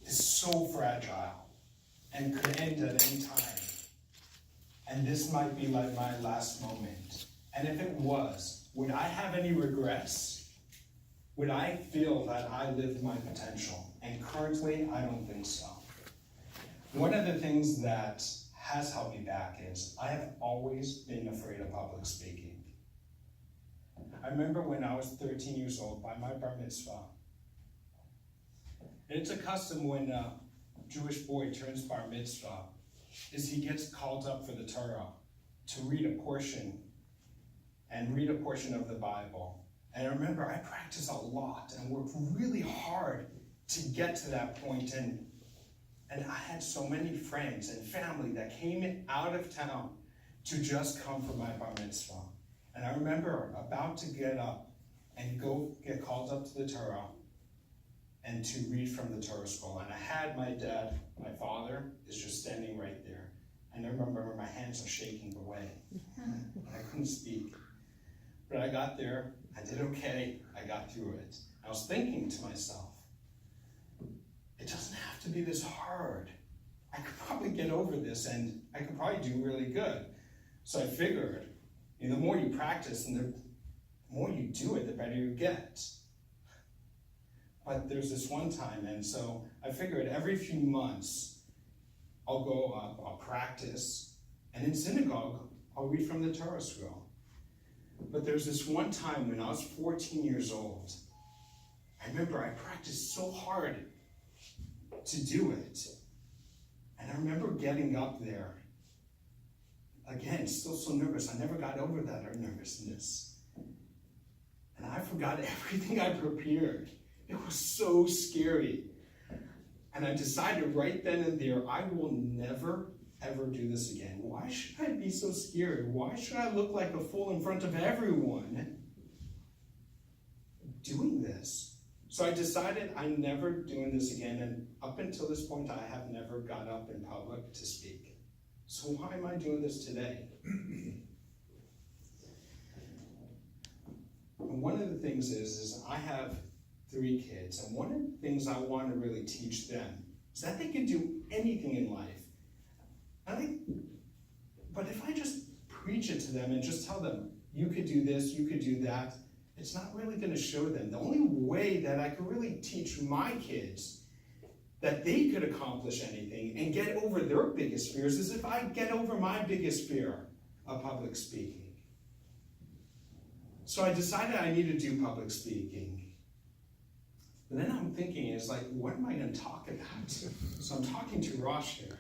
is so fragile and could end at any time. And this might be like my last moment. And if it was, would I have any regrets? Would I feel that I lived my potential? And currently, I don't think so. One of the things that has held me back is I have always been afraid of public speaking. I remember when I was 13 years old by my bar mitzvah. It's a custom when a Jewish boy turns bar mitzvah, is he gets called up for the Torah to read a portion of the Bible. And I remember I practiced a lot and worked really hard to get to that point. And I had so many friends and family that came out of town to just come for my bar mitzvah. And I remember about to get up and go get called up to the Torah and to read from the Torah scroll. And I had my dad, my father, is just standing right there. And I remember my hands are shaking away. I couldn't speak. But I got there, I did okay, I got through it. I was thinking to myself, it doesn't have to be this hard. I could probably get over this and I could probably do really good. So I figured, the more you practice and the more you do it, the better you get. But there's this one time, and so I figured every few months, I'll go up, I'll practice, and in synagogue, I'll read from the Torah scroll. But there's this one time when I was 14 years old, I remember I practiced so hard to do it. And I remember getting up there, again, still so nervous. I never got over that nervousness. And I forgot everything I prepared. It was so scary. And I decided right then and there, I will never, ever do this again. Why should I be so scared? Why should I look like a fool in front of everyone doing this? So I decided I'm never doing this again. And up until this point, I have never got up in public to speak. So why am I doing this today? And one of the things is I have 3 kids, and one of the things I want to really teach them is that they can do anything in life. But if I just preach it to them and just tell them, you could do this, you could do that, it's not really going to show them. The only way that I could really teach my kids that they could accomplish anything and get over their biggest fears is if I get over my biggest fear of public speaking. So I decided I need to do public speaking. But then I'm thinking, what am I going to talk about? So I'm talking to Rosh here,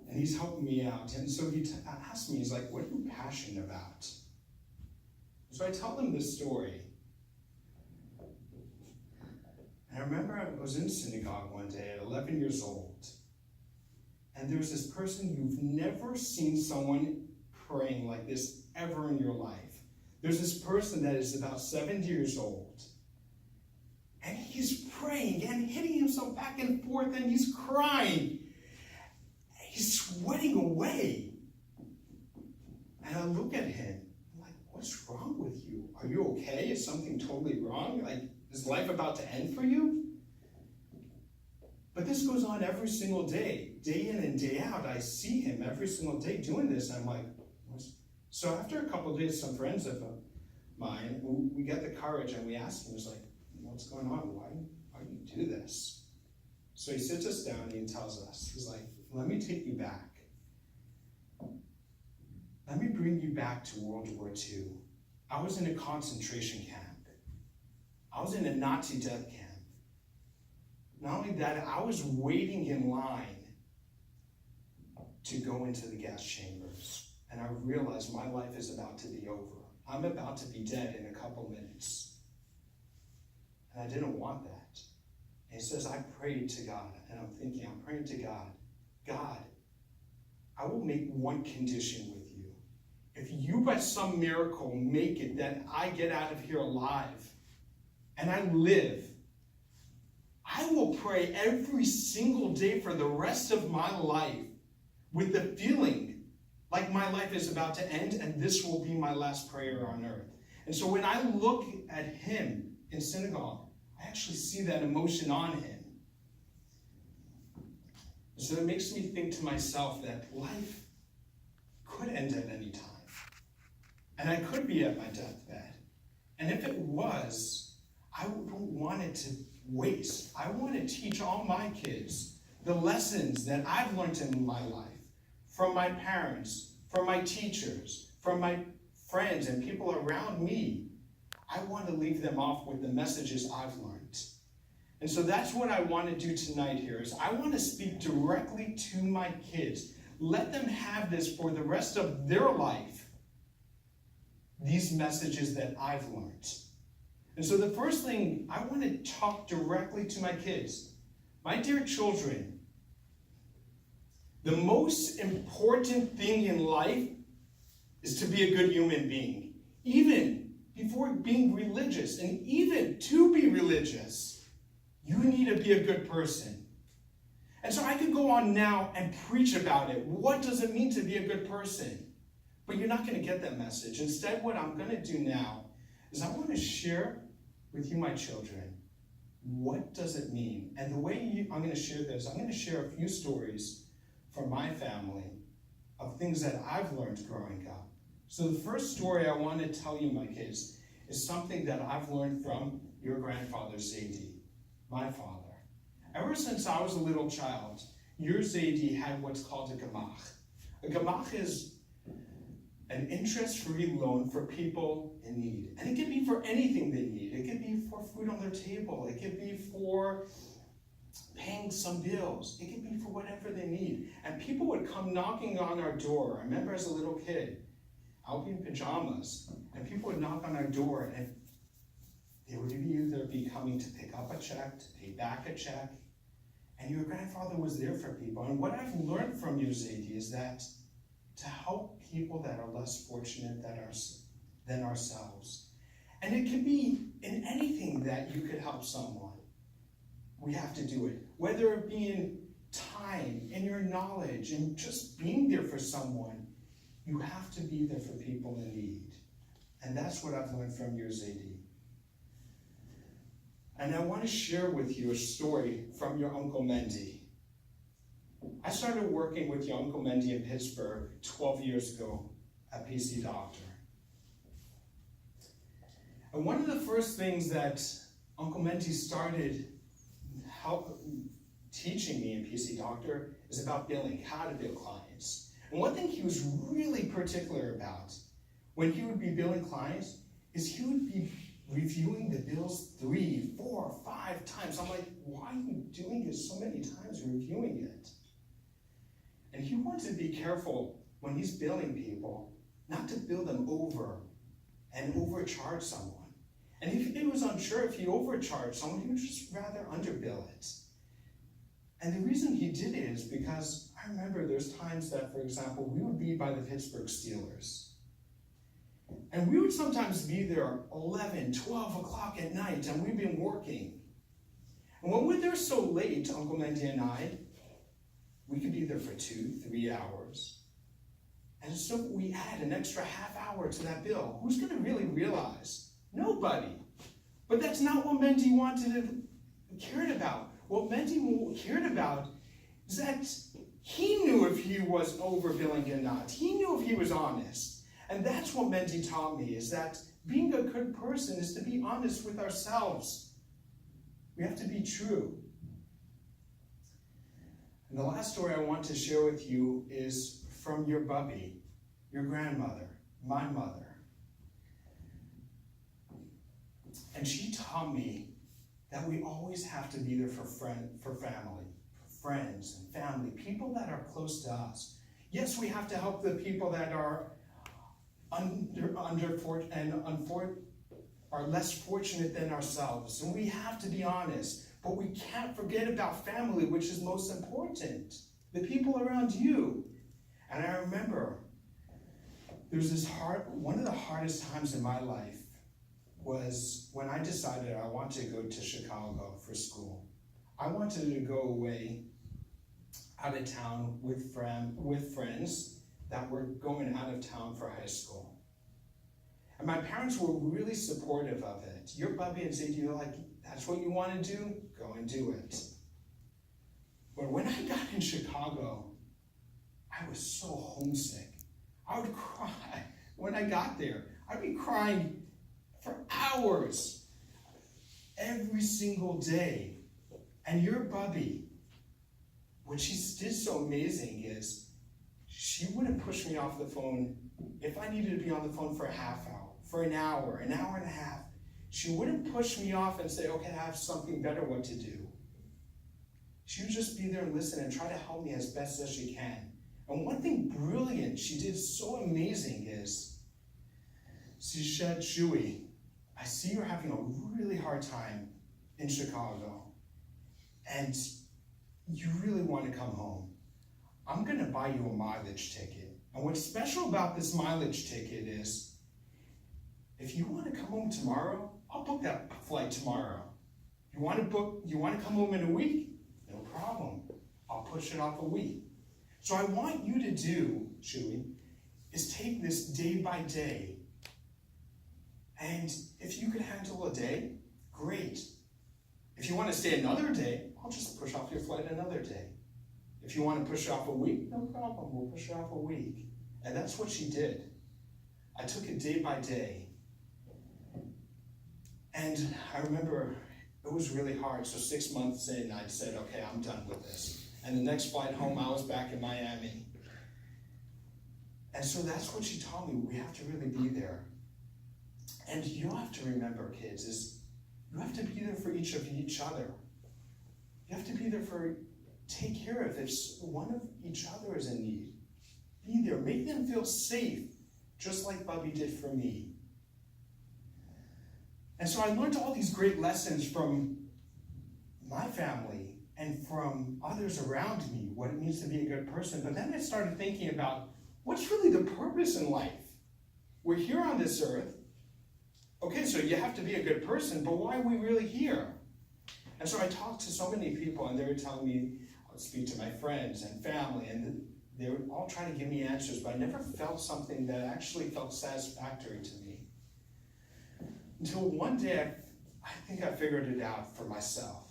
and he's helping me out. And so he asked me, what are you passionate about? So I tell him this story. And I remember I was in synagogue one day at 11 years old, and there's this person you've never seen someone praying like this ever in your life. There's this person that is about 70 years old, and he's praying and hitting himself back and forth, and he's crying. He's sweating away. And I look at him, I'm like, what's wrong with you? Are you okay? Is something totally wrong? Is life about to end for you? But this goes on every single day in and day out. I see him every single day doing this. And I'm like, so after a couple of days, some friends of mine, we get the courage and we ask him, what's going on? Why do you do this? So he sits us down and he tells us, he's like, let me take you back. Let me bring you back to World War II. I was in a concentration camp. I was in a Nazi death camp. Not only that, I was waiting in line to go into the gas chambers. And I realized my life is about to be over. I'm about to be dead in a couple minutes. And I didn't want that. And he says, I prayed to God. And I'm praying to God, God, I will make one condition with you. If you by some miracle make it that I get out of here alive and I live, I will pray every single day for the rest of my life with the feeling like my life is about to end and this will be my last prayer on earth. And so when I look at him in synagogue, I actually see that emotion on him. And so it makes me think to myself that life could end at any time. And I could be at my deathbed. And if it was, I don't want it to waste. I want to teach all my kids the lessons that I've learned in my life, from my parents, from my teachers, from my friends and people around me. I want to leave them off with the messages I've learned. And so that's what I want to do tonight here, is I want to speak directly to my kids. Let them have this for the rest of their life, these messages that I've learned. And so the first thing, I want to talk directly to my kids. My dear children, the most important thing in life is to be a good human being. Even before being religious, and even to be religious, you need to be a good person. And so I could go on now and preach about it. What does it mean to be a good person? But you're not going to get that message. Instead, what I'm going to do now is I want to share with you, my children, what does it mean? And the way I'm going to share this, I'm going to share a few stories from my family of things that I've learned growing up. So the first story I want to tell you, my kids, is something that I've learned from your grandfather, Zadie, my father. Ever since I was a little child, your Zadie had what's called a gemach. A gemach is an interest-free loan for people in need. And it could be for anything they need. It could be for food on their table. It could be for paying some bills. It could be for whatever they need. And people would come knocking on our door. I remember as a little kid, I'll be in pajamas, and people would knock on our door, and they would either be coming to pick up a check, to pay back a check, and your grandfather was there for people. And what I've learned from you, Zadie, is that to help people that are less fortunate than ourselves. And it could be in anything that you could help someone. We have to do it. Whether it be in time, in your knowledge, and just being there for someone, you have to be there for people in need. And that's what I've learned from your Zadie. And I want to share with you a story from your Uncle Mendy. I started working with your Uncle Mendy in Pittsburgh 12 years ago at PC Doctor. And one of the first things that Uncle Mendy started teaching me in PC Doctor is about billing, how to bill clients. And one thing he was really particular about when he would be billing clients is he would be reviewing the bills 3, 4, 5 times. I'm like, why are you doing this so many times, reviewing it? And he wanted to be careful when he's billing people, not to bill them over and overcharge someone. And if he was unsure if he overcharged someone, he would just rather underbill it. And the reason he did it is because I remember there's times that, for example, we would be by the Pittsburgh Steelers. And we would sometimes be there 11, 12 o'clock at night, and we've been working. And when we're there so late, Uncle Mendy and I, we could be there for 2, 3 hours. And so we add an extra half hour to that bill. Who's going to really realize? Nobody. But that's not what Mendy cared about. What Mendy cared about is that he knew if he was overbilling or not. He knew if he was honest. And that's what Mendy taught me, is that being a good person is to be honest with ourselves. We have to be true. And the last story I want to share with you is from your bubby, your grandmother, my mother. And she taught me that we always have to be there for family, for friends and family, people that are close to us. Yes, we have to help the people that are are less fortunate than ourselves. And we have to be honest, but we can't forget about family, which is most important. The people around you. And I remember there's one of the hardest times in my life was when I decided I wanted to go to Chicago for school. I wanted to go away out of town with friends that were going out of town for high school. And my parents were really supportive of it. Your bubby and Zadie, you're like, that's what you want to do? Go and do it. But when I got in Chicago, I was so homesick. I would cry when I got there. I'd be crying for hours every single day. And your Bubby, what she did so amazing is she wouldn't push me off the phone if I needed to be on the phone for a half hour, for an hour and a half. She wouldn't push me off and say, okay, I have something better what to do. She would just be there and listen and try to help me as best as she can. And one thing brilliant she did so amazing is, she said, Shuey, I see you're having a really hard time in Chicago, and you really want to come home. I'm going to buy you a mileage ticket. And what's special about this mileage ticket is, if you want to come home tomorrow, I'll book that flight tomorrow. You want to come home in a week? No problem. I'll push it off a week. So I want you to do, Shuey, is take this day by day. And if you can handle a day, great. If you want to stay another day, I'll just push off your flight another day. If you want to push it off a week, no problem. We'll push it off a week. And that's what she did. I took it day by day. And I remember it was really hard. So 6 months in, I said, okay, I'm done with this. And the next flight home, I was back in Miami. And so that's what she taught me. We have to really be there. And you have to remember, kids, is you have to be there for each other. You have to be there take care of if one of each other is in need. Be there, make them feel safe, just like Bubby did for me. And so I learned all these great lessons from my family and from others around me, what it means to be a good person. But then I started thinking about what's really the purpose in life? We're here on this earth. Okay, so you have to be a good person, but why are we really here? And so I talked to so many people, and they were telling me, I would speak to my friends and family, and they were all trying to give me answers, but I never felt something that actually felt satisfactory to me. Until one day, I think I figured it out for myself.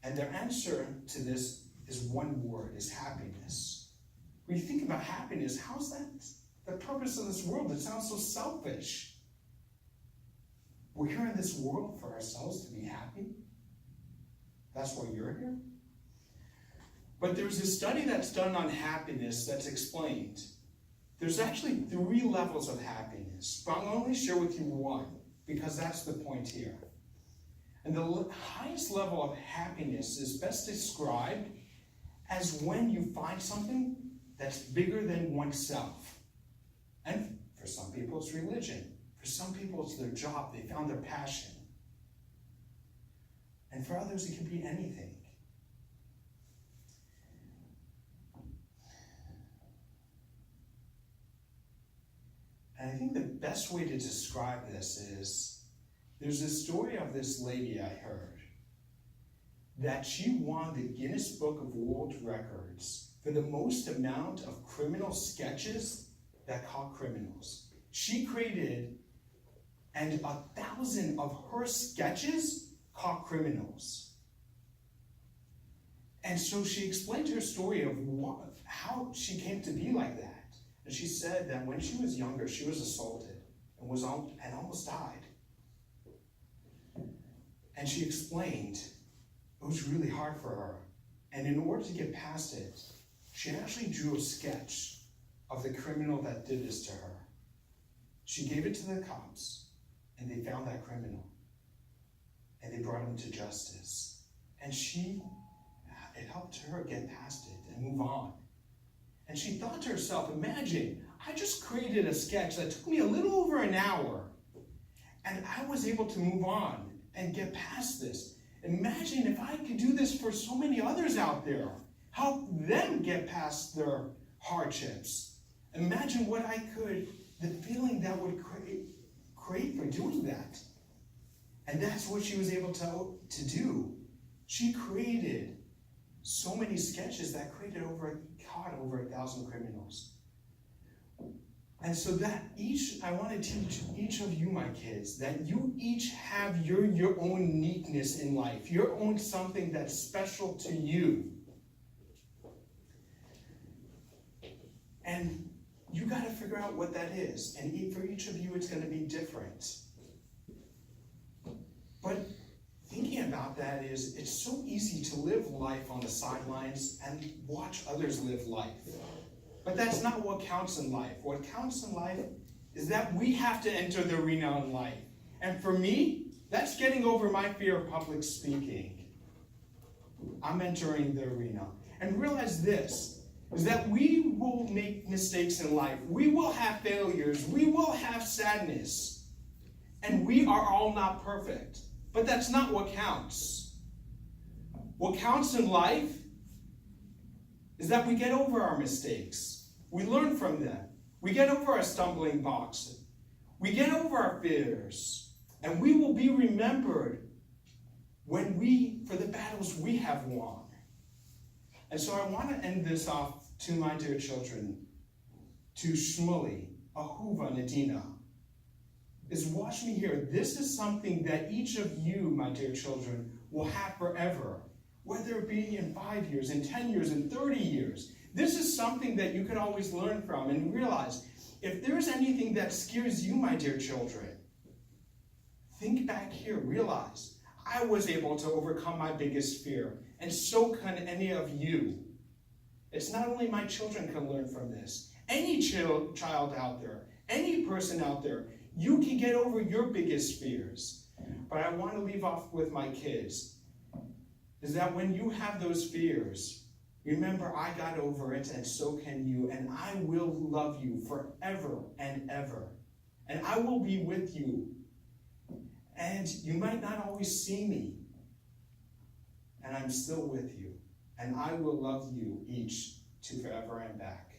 And their answer to this is one word, is happiness. When you think about happiness, how's that the purpose of this world? It sounds so selfish. We're here in this world for ourselves to be happy. That's why you're here. But there's a study that's done on happiness that's explained. There's actually 3 levels of happiness, but I'll only share with you one, because that's the point here. And the highest level of happiness is best described as when you find something that's bigger than oneself. And for some people, it's religion. For some people, it's their job. They found their passion. And for others, it can be anything. And I think the best way to describe this is, there's a story of this lady I heard, that she won the Guinness Book of World Records for the most amount of criminal sketches that caught criminals. She created, and 1,000 of her sketches caught criminals. And so she explained her story of how she came to be like that. And she said that when she was younger, she was assaulted and almost died. And she explained it was really hard for her. And in order to get past it, she actually drew a sketch of the criminal that did this to her. She gave it to the cops, and they found that criminal. And they brought him to justice. And it helped her get past it and move on. And she thought to herself, imagine, I just created a sketch that took me a little over an hour, and I was able to move on and get past this. Imagine if I could do this for so many others out there, help them get past their hardships. Imagine what the feeling that would create for doing that. And that's what she was able to do. She created so many sketches that caught over 1,000 criminals. And so I want to teach each of you, my kids, that you each have your own uniqueness in life, your own something that's special to you. out what that is. And for each of you, it's going to be different. But thinking about that is, it's so easy to live life on the sidelines and watch others live life. But that's not what counts in life. What counts in life is that we have to enter the arena in life. And for me, that's getting over my fear of public speaking. I'm entering the arena. And realize this, is that we will make mistakes in life. We will have failures. We will have sadness. And we are all not perfect. But that's not what counts. What counts in life is that we get over our mistakes. We learn from them. We get over our stumbling blocks. We get over our fears. And we will be remembered for the battles we have won. And so I want to end this off to my dear children, to Shmuly, Ahuva, Nadina, is watch me here. This is something that each of you, my dear children, will have forever, whether it be in 5 years, in 10 years, in 30 years. This is something that you can always learn from and realize, if there's anything that scares you, my dear children, think back here, realize, I was able to overcome my biggest fear, and so can any of you. It's not only my children can learn from this. Any child out there, any person out there, you can get over your biggest fears. But I want to leave off with my kids, is that when you have those fears, remember I got over it and so can you, and I will love you forever and ever. And I will be with you. And you might not always see me, and I'm still with you. And I will love you each to forever and back.